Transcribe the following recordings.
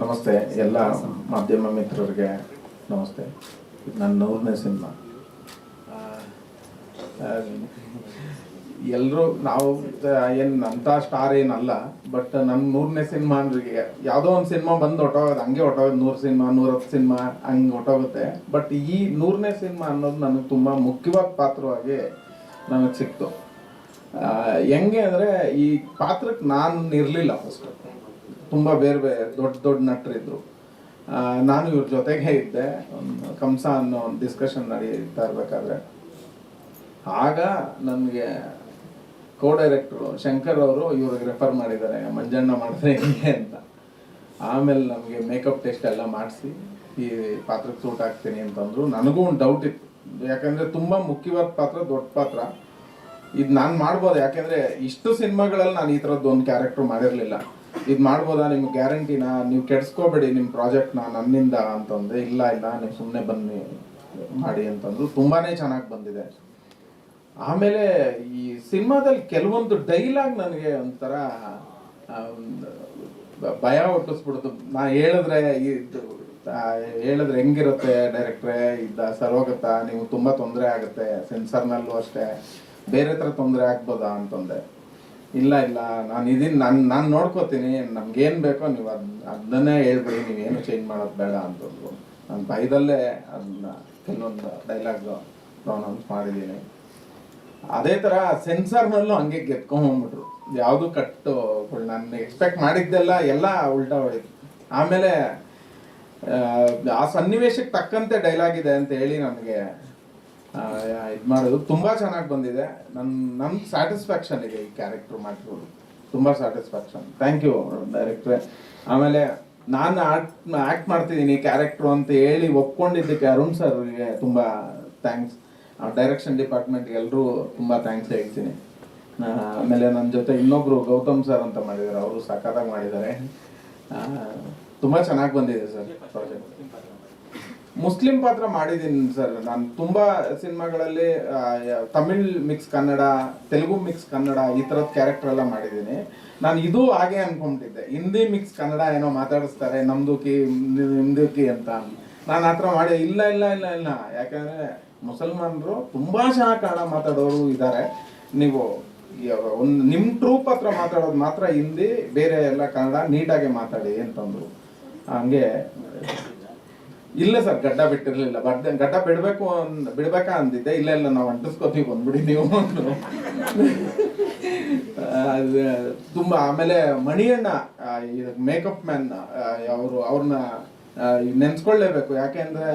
ನಮಸ್ತೆ ಎಲ್ಲ ಮಾಧ್ಯಮ ಮಿತ್ರರಿಗೆ ನಮಸ್ತೆ. ಇದು ನನ್ನ 100ನೇ ಸಿನಿಮಾ. ಎಲ್ಲರೂ ನಾವು ಏನು ಅಂಥ ಸ್ಟಾರ್ ಏನಲ್ಲ, ಬಟ್ ನನ್ನ 100ನೇ ಸಿನಿಮಾ ಅಂದ್ರೆ ಯಾವುದೋ ಒಂದು ಸಿನಿಮಾ ಬಂದು ಹೊಟ್ಟೋಗೋದು, ಹಂಗೆ ಹೊಟ್ಟೋಗೋದು. 100 ಸಿನಿಮಾ 110 ಸಿನಿಮಾ ಹಂಗೆ ಹೊಟ್ಟೋಗುತ್ತೆ. ಬಟ್ ಈ 100ನೇ ಸಿನಿಮಾ ಅನ್ನೋದು ನನಗೆ ತುಂಬ ಮುಖ್ಯವಾದ ಪಾತ್ರವಾಗಿ ನನಗೆ ಸಿಕ್ತು. ಹೆಂಗೆ ಅಂದರೆ ಈ ಪಾತ್ರಕ್ಕೆ ನಾನು ಇರಲಿಲ್ಲ. ಫಸ್ಟು ತುಂಬ ಬೇರೆ ಬೇರೆ ದೊಡ್ಡ ದೊಡ್ಡ ನಟರಿದ್ದರು. ನಾನು ಇವ್ರ ಜೊತೆಗೆ ಇದ್ದೆ. ಒಂದು ಕಂಸ ಅನ್ನೋ ಒಂದು ಡಿಸ್ಕಷನ್ ನಡೀತಾ ಇರಬೇಕಾದ್ರೆ ಆಗ ನನಗೆ ಕೋ ಡೈರೆಕ್ಟ್ರು ಶಂಕರ್ ಅವರು ಇವ್ರಿಗೆ ರೆಫರ್ ಮಾಡಿದ್ದಾರೆ, ಮಂಜಣ್ಣ ಮಾಡಿದ್ರೆ ಹೆಂಗೆ ಅಂತ. ಆಮೇಲೆ ನಮಗೆ ಮೇಕಪ್ ಟೆಸ್ಟ್ ಎಲ್ಲ ಮಾಡಿಸಿ ಈ ಪಾತ್ರಕ್ಕೆ ಸೂಟ್ ಆಗ್ತೀನಿ ಅಂತಂದರು. ನನಗೂ ಒಂದು ಡೌಟ್ ಇತ್ತು, ಯಾಕಂದರೆ ತುಂಬ ಮುಖ್ಯವಾದ ಪಾತ್ರ, ದೊಡ್ಡ ಪಾತ್ರ. ಇದು ನಾನು ಮಾಡ್ಬೋದು, ಯಾಕೆಂದರೆ ಇಷ್ಟು ಸಿನಿಮಾಗಳಲ್ಲಿ ನಾನು ಈ ಥರದ್ದು ಒಂದು ಕ್ಯಾರೆಕ್ಟರ್ ಮಾಡಿರಲಿಲ್ಲ. ಇದು ಮಾಡ್ಬೋದಾ, ನಿಮ್ಗೆ ಗ್ಯಾರಂಟಿನಾ, ನೀವು ಕೆಡ್ಸ್ಕೋಬೇಡಿ ನಿಮ್ಮ ಪ್ರಾಜೆಕ್ಟ್ನ ನನ್ನಿಂದ ಅಂತಂದೆ. ಇಲ್ಲ ನೀವು ಸುಮ್ಮನೆ ಬನ್ನಿ ಮಾಡಿ ಅಂತಂದ್ರು. ತುಂಬಾ ಚೆನ್ನಾಗಿ ಬಂದಿದೆ. ಆಮೇಲೆ ಈ ಸಿನಿಮಾದಲ್ಲಿ ಕೆಲವೊಂದು ಡೈಲಾಗ್ ನನಗೆ ಒಂಥರ ಭಯ ಹುಟ್ಟಿಸ್ಬಿಡ್ತು. ನಾ ಹೇಳಿದ್ರೆ ಹೆಂಗಿರುತ್ತೆ ಡೈರೆಕ್ಟ್ರೆ, ಸರೋಗತ್ತಾ, ನೀವು ತುಂಬ ತೊಂದರೆ ಆಗುತ್ತೆ, ಸೆನ್ಸರ್ನಲ್ಲೂ ಅಷ್ಟೇ, ಬೇರೆ ಥರ ತೊಂದರೆ ಆಗ್ಬೋದಾ ಅಂತಂದೆ. ಇಲ್ಲ ನಾನು ಇದೀನಿ, ನಾನು ನೋಡ್ಕೋತೀನಿ, ನಮ್ಗೇನು ಬೇಕೋ ನೀವು ಅದನ್ನೇ ಹೇಳ್ಬಿಡಿ, ನೀವೇನು ಚೇಂಜ್ ಮಾಡೋದು ಬೇಡ ಅಂತಂದ್ರು. ನಾನು ಭಯದಲ್ಲೇ ಅದನ್ನ ಕೆಲವೊಂದು ಡೈಲಾಗ್ ಪ್ರೊನೌನ್ಸ್ ಮಾಡಿದ್ದೀನಿ. ಅದೇ ಥರ ಸೆನ್ಸರ್ನಲ್ಲೂ ಹಂಗೆ ಗೆದ್ಕೊಂಡ್ಬಿಟ್ರು. ಯಾವುದು ಕಟ್ಟು ನಾನು ಎಕ್ಸ್ಪೆಕ್ಟ್ ಮಾಡಿದ್ದೆಲ್ಲ ಎಲ್ಲ ಉಲ್ಟಾ ಹೊಡಿತು. ಆಮೇಲೆ ಆ ಸನ್ನಿವೇಶಕ್ಕೆ ತಕ್ಕಂತೆ ಡೈಲಾಗ್ ಇದೆ ಅಂತ ಹೇಳಿ ನನಗೆ ಇದು ಮಾಡೋದು ತುಂಬ ಚೆನ್ನಾಗಿ ಬಂದಿದೆ. ನನ್ನ ಸ್ಯಾಟಿಸ್ಫ್ಯಾಕ್ಷನ್ ಇದೆ ಈ ಕ್ಯಾರೆಕ್ಟರ್ ಮಾಡಿರೋದು, ತುಂಬ ಸ್ಯಾಟಿಸ್ಫ್ಯಾಕ್ಷನ್. Thank you ಡೈರೆಕ್ಟ್ರೆ. ಆಮೇಲೆ ನಾನು ಆ್ಯಕ್ಟ್ ಮಾಡ್ತಿದ್ದೀನಿ ಕ್ಯಾರೆಕ್ಟ್ರು ಅಂತ ಹೇಳಿ ಒಪ್ಕೊಂಡಿದ್ದಕ್ಕೆ ಅರುಣ್ ಸರ್ಗೆ ತುಂಬ ಥ್ಯಾಂಕ್ಸ್. ಡೈರೆಕ್ಷನ್ ಡಿಪಾರ್ಟ್ಮೆಂಟ್ಗೆ ಎಲ್ಲರೂ ತುಂಬ ಥ್ಯಾಂಕ್ಸ್ ಹೇಳ್ತೀನಿ. ಆಮೇಲೆ ನನ್ನ ಜೊತೆ ಇನ್ನೊಬ್ಬರು ಗೌತಮ್ ಸರ್ ಅಂತ ಮಾಡಿದ್ದಾರೆ, ಅವರು ಸಖತ್ತಾಗಿ ಮಾಡಿದ್ದಾರೆ. ತುಂಬ ಚೆನ್ನಾಗಿ ಬಂದಿದೆ ಸರ್ ಪ್ರಾಜೆಕ್ಟ್. ಮುಸ್ಲಿಂ ಪಾತ್ರ ಮಾಡಿದ್ದೀನಿ ಸರ್. ನಾನು ತುಂಬ ಸಿನಿಮಾಗಳಲ್ಲಿ ತಮಿಳ್ ಮಿಕ್ಸ್ ಕನ್ನಡ, ತೆಲುಗು ಮಿಕ್ಸ್ ಕನ್ನಡ ಈ ಥರದ ಕ್ಯಾರೆಕ್ಟರ್ ಎಲ್ಲ ಮಾಡಿದ್ದೀನಿ. ನಾನು ಇದು ಹಾಗೆ ಅನ್ಕೊಂಬಿಟ್ಟಿದ್ದೆ, ಹಿಂದಿ ಮಿಕ್ಸ್ ಕನ್ನಡ ಏನೋ ಮಾತಾಡಿಸ್ತಾರೆ, ನಿಮ್ದುಕಿ ಅಂತ. ನಾನು ಆ ಥರ ಮಾಡಿ ಇಲ್ಲ, ಯಾಕಂದರೆ ಮುಸಲ್ಮಾನರು ತುಂಬ ಚೆನ್ನಾಗಿ ಕನ್ನಡ ಮಾತಾಡೋರು ಇದ್ದಾರೆ. ನೀವು ಒಂದು ನಿಮ್ಮ ಟ್ರೂಪ್ ಹತ್ರ ಮಾತಾಡೋದು ಮಾತ್ರ ಹಿಂದಿ, ಬೇರೆ ಎಲ್ಲ ಕನ್ನಡ ನೀಟಾಗಿ ಮಾತಾಡಿ ಅಂತಂದರು. ಹಂಗೆ ಇಲ್ಲ ಸರ್, ಗಡ್ಡ ಬಿಟ್ಟಿರಲಿಲ್ಲ. ಗಡ್ಡ ಬಿಡ್ಬೇಕಾ ಅಂದಿದ್ದೆ. ಇಲ್ಲ ನಾವು ಅಂಟಿಸ್ಕೋತೀವಿ ಬಂದ್ಬಿಡಿ ನೀವು ಅಂದರು. ತುಂಬ. ಆಮೇಲೆ ಮಣಿಯಣ್ಣ ಮೇಕಪ್ ಮ್ಯಾನ್, ಅವ್ರನ್ನ ನೆನ್ಸ್ಕೊಳ್ಳೇಬೇಕು. ಯಾಕೆಂದ್ರೆ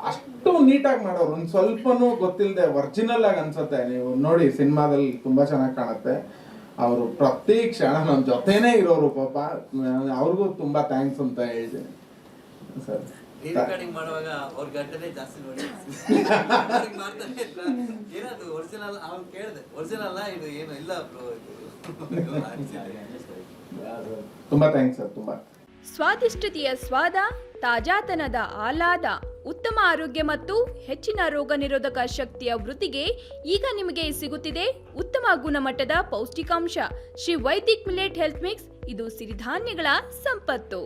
ಅಷ್ಟು ನೀಟಾಗಿ ಮಾಡೋರು, ಒಂದು ಸ್ವಲ್ಪನೂ ಗೊತ್ತಿಲ್ಲದೆ ಒರಿಜಿನಲ್ ಆಗಿ ಅನ್ಸುತ್ತೆ. ನೀವು ನೋಡಿ ಸಿನಿಮಾದಲ್ಲಿ ತುಂಬ ಚೆನ್ನಾಗಿ ಕಾಣುತ್ತೆ. ಅವರು ಪ್ರತಿ ಕ್ಷಣ ನನ್ನ ಜೊತೆನೇ ಇರೋರು. ಪಾಪ ಅವ್ರಿಗೂ ತುಂಬ ಥ್ಯಾಂಕ್ಸ್ ಅಂತ ಹೇಳ್ತೀನಿ ಸರ್. ಮಾಡುವಾಗ ಅವ್ರ ಗಡ್ಡನೇ ಜಾಸ್ತಿ ನೋಡಿ ಏನದು ಒರಿಜಿನಲ್ ಅವ್ನು ಕೇಳಿದೆ, ಒರಿಜಿನಲ್ ಇದು ಏನು ಇಲ್ಲ ತುಂಬಾ ಥ್ಯಾಂಕ್ಸ್ ಸರ್. ತುಂಬಾ ಸ್ವಾದಿಷ್ಟತೆಯ ಸ್ವಾದ, ತಾಜಾತನದ ಆಹ್ಲಾದ, ಉತ್ತಮ ಆರೋಗ್ಯ ಮತ್ತು ಹೆಚ್ಚಿನ ರೋಗ ನಿರೋಧಕ ಶಕ್ತಿಯ ವೃದ್ಧಿಗೆ ಈಗ ನಿಮಗೆ ಸಿಗುತ್ತಿದೆ ಉತ್ತಮ ಗುಣಮಟ್ಟದ ಪೌಷ್ಟಿಕಾಂಶ Shri Vaidik millet health mix. ಇದು ಸಿರಿಧಾನ್ಯಗಳ ಸಂಪತ್ತು.